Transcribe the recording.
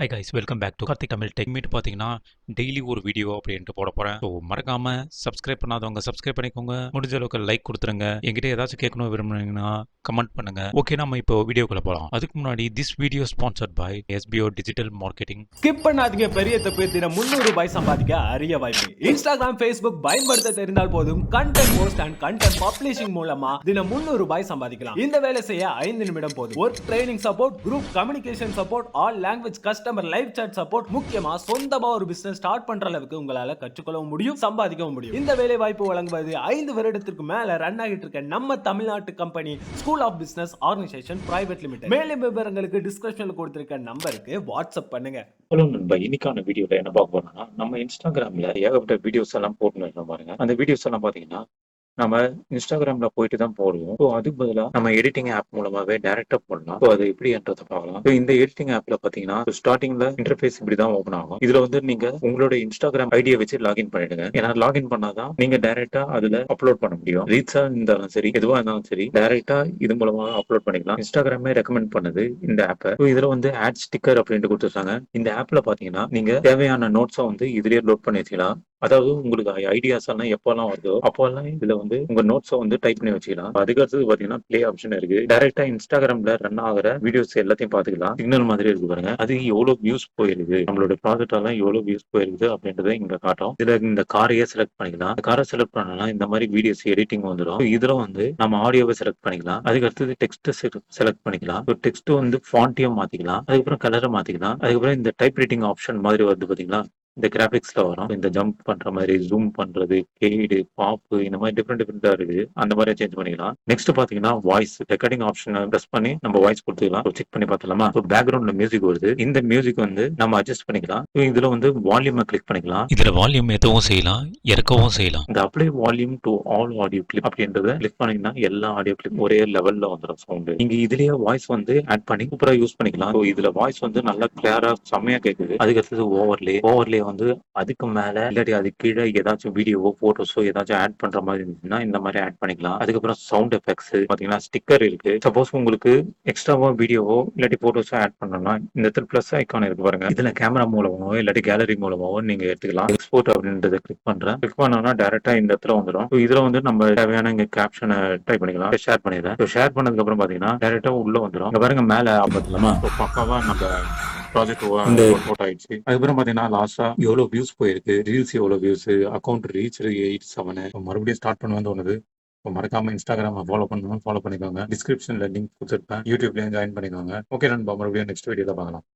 Hi guys, welcome back to Karthik Tamil tech meet. பார்த்தீங்கன்னா daily ஒரு video அப்படின்ட்டு போட போகிறேன். ஸோ மறக்காம சப்ஸ்கிரைப் பண்ணாதவங்க சப்ஸ்கிரைப் பண்ணிக்கோங்க. முடிஞ்ச அளவுக்கு லைக் கொடுத்துருங்க. என்கிட்ட ஏதாச்சும் கேட்கணும் விரும்புனீங்கன்னா கமெண்ட் பண்ணுங்க. ஓகே, நம்ம இப்போ வீடியோக்குள்ள போகலாம். அதுக்கு முன்னாடி this video sponsored by SPO digital marketing. Skip பண்ணாதீங்க. பெரிய தப்பு. தினம் 300 ரூபாய் சம்பாதிக்க அரிய வாய்ப்பு. இன்ஸ்டாகிராம், ஃபேஸ்புக் பயன்படுத்த தெரிந்தால் போதும். Content post and content publishing மூலமா தினம் 300 ரூபாய் சம்பாதிக்கலாம். இந்த வேலை செய்ய 5 நிமிடம் போதும். Work training support, group communication support, all language customer live chat support, முக்கியமா சொந்தமா ஒரு பிசினஸ் ஸ்டார்ட் பண்ற அளவுக்கு உங்களால கற்றுக்கொள்ளவும் முடியும், சம்பாதிக்கவும் முடியும். இந்த வேலை வாய்ப்பு வழங்குவது 5 வருடத்திற்கு மேல ரன் ஆகிட்டு இருக்க நம்ம தமிழ்நாட்டு company school of business organization private limited. மேலும் விவரங்களுக்கு டிஸ்கிரிப்ஷன்ல கொடுத்திருக்க நம்பருக்கு வாட்ஸ்அப் பண்ணுங்க. ஹலோ நண்பா, இன்னைக்கான வீடியோல என்ன பார்க்க போறோம்னா, நம்ம இன்ஸ்டாகிராம்ல ஏகப்பட்ட வீடியோஸ் எல்லாம் போட்டு பாருங்க. அந்த வீடியோஸ் எல்லாம் பாத்தீங்கன்னா நம்ம இன்ஸ்டாகிராம்ல போயிட்டு தான் போடுவோம். ஸோ அதுக்கு பதிலாக நம்ம எடிட்டிங் ஆப் மூலமாவே டைரக்டா போடலாம். ஸோ அது எப்படின்றத பார்க்கலாம். ஸோ இந்த எடிட்டிங் ஆப்ல பாத்தீங்கன்னா ஸ்டார்டிங்ல இன்டர்ஃபேஸ் இப்படிதான் ஓப்பன் ஆகும். இதுல வந்து நீங்க உங்களோட இன்ஸ்டாகிராம் ஐடியை வச்சு லாகின் பண்ணிடுங்க. ஏன்னா லாகின் பண்ணாதான் நீங்க டைரக்டா அதுல அப்லோட் பண்ண முடியும். ரீல்ஸா இருந்தாலும் சரி, எதுவா இருந்தாலும் சரி, டைரக்டா இது மூலமா அப்லோட் பண்ணிக்கலாம். இன்ஸ்டாகிராமே ரெக்கமெண்ட் பண்ணுது இந்த ஆப்பை. ஸோ இதுல வந்து ஆட் ஸ்டிக்கர் அப்படின்ட்டு கொடுத்துருக்காங்க. இந்த ஆப்ல பாத்தீங்கன்னா நீங்க தேவையான நோட்ஸை வந்து இதுலயே லோட் பண்ணி வச்சுக்கலாம். அதாவது உங்களுக்கு ஐடியாஸ் எல்லாம் எப்பெல்லாம் வருதோ அப்போல்லாம் இதுல வந்து உங்க நோட்ஸை வந்து டைப் பண்ணி வச்சுக்கலாம். அதுக்கடுத்து பாத்தீங்கன்னா பிளே ஆப்ஷன் இருக்கு. டைரக்டா இன்ஸ்டாகிராம்ல ரன் ஆகிற வீடியோஸ் எல்லாத்தையும் பாத்துக்கலாம். சிக்னல் மாதிரி இருக்கு பாருங்க. அது எவ்வளவு வியூஸ் போயிருக்கு, நம்மளோட ப்ராஜெக்ட் எல்லாம் எவ்வளவு வியூஸ் போயிருக்கு அப்படின்றத இங்க காட்டும். இதுல இந்த காரையே செலக்ட் பண்ணிக்கலாம். காரை செலக்ட் பண்ணலாம் இந்த மாதிரி வீடியோஸ் எடிட்டிங் வந்துடும். இதுல வந்து நம்ம ஆடியோவை செலக்ட் பண்ணிக்கலாம். அதுக்கடுத்து டெக்ஸ்ட் செலக்ட் பண்ணிக்கலாம். டெக்ஸ்ட் வந்து ஃபாண்ட்டையும் மாத்திக்கலாம். அதுக்கப்புறம் கலரை மாத்திக்கலாம். அதுக்கப்புறம் இந்த டைப் ரைட்டிங் ஆப்ஷன் மாதிரி வருது பாத்தீங்களா, இந்த கிராபிக்ஸ்ல வரும். இந்த ஜம்ப் பண்ற மாதிரி, ஜூம் பண்றது, ஃபேடு, பாப், இந்த மாதிரி டிஃப்ரெண்டா இருக்கு. அந்த மாதிரி சேஞ்ச் பண்ணிக்கலாம். நெக்ஸ்ட் பாத்தீங்கன்னா வாய்ஸ் ரெக்கார்டிங் ஆப்ஷனை பிரஸ் பண்ணி நம்ம வாய்ஸ் கொடுத்துக்கலாம். செக் பண்ணி பார்த்தலாமா. பேக்ரவுண்ட்ல மியூசிக் வருது. இந்த மியூசிக் வந்து நம்ம அட்ஜஸ்ட் பண்ணிக்கலாம். இதுல வந்து வால்யூமை கிளிக் பண்ணிக்கலாம். இதுல வால்யூம் ஏற்றவும் செய்யலாம், இறக்கவும் செய்யலாம். இந்த apply volume to all audio clip அப்படின்றத கிளிக் பண்ணீங்கன்னா எல்லா ஆடியோ கிளிப் ஒரே லெவல்ல வந்துடும் சவுண்ட். நீங்க இதுலயே வாய்ஸ் வந்து ஆட் பண்ணி சூப்பரா யூஸ் பண்ணிக்கலாம். இதுல வாய்ஸ் வந்து நல்லா கிளியரா செம்மையா கேக்குது. அதுக்கு அடுத்தது ஓவர்லே வந்து அதுக்கு மேல இல்லாட்டி அது கீழே ஏதாச்சும் வீடியோவோ போட்டோஸோ ஏதாச்சும் ஆட் பண்ற மாதிரி இருந்துச்சுன்னா இந்த மாதிரி ஆட் பண்ணிக்கலாம். அதுக்கப்புறம் சவுண்ட் எஃபெக்ட்ஸ் பாத்தீங்கன்னா ஸ்டிக்கர் இருக்கு. சப்போஸ் உங்களுக்கு எக்ஸ்ட்ராவா வீடியோவோ இல்லாட்டி போட்டோஸோ ஆட் பண்ணணும்னா இந்த இடத்துல பிளஸ் ஐக்கான் இருக்கு பாருங்க. இதுல கேமரா மூலமாவோ இல்லாட்டி கேலரி மூலமாவோ நீங்க எடுத்துக்கலாம். எக்ஸ்போர்ட் அப்படின்றத கிளிக் பண்றேன். கிளிக் பண்ணோம்னா டைரக்டா இந்த இடத்துல வந்துடும். இதுல வந்து நம்ம தேவையான இங்க கேப்ஷனை டைப் பண்ணிக்கலாம். ஷேர் பண்ணிடுறேன். ஷேர் பண்ணதுக்கு அப்புறம் பாத்தீங்கன்னா டைரக்டா உள்ள வந்துடும். இங்க பாருங்க மேல பார்த்தலாமா, பக்காவா நம்ம ப்ராஜெக்ட் ஒர்க் ஆயிடுச்சு. அதுக்கப்புறம் பாத்தீங்கன்னா லாஸ்டா எவ்வளவு வியூஸ் போயிருக்கு, ரீல்ஸ் எவ்வளவு வியூஸ், அக்கௌண்ட் ரீச் 87. மறுபடியும் ஸ்டார்ட் பண்ணுவேன் தோணுது. மறக்காம இன்ஸ்டாகிராம் ஃபாலோ பண்ணிக்கோங்க. டிஸ்கிரிப்ஷன்ல லிங்க் கொடுத்துருப்பேன். யூடியூப்லயும் ஜாயின் பண்ணிக்கோங்க. ஓகே நண்பா, மறுபடியும் நெக்ஸ்ட் வீடியோல பார்க்கலாம்.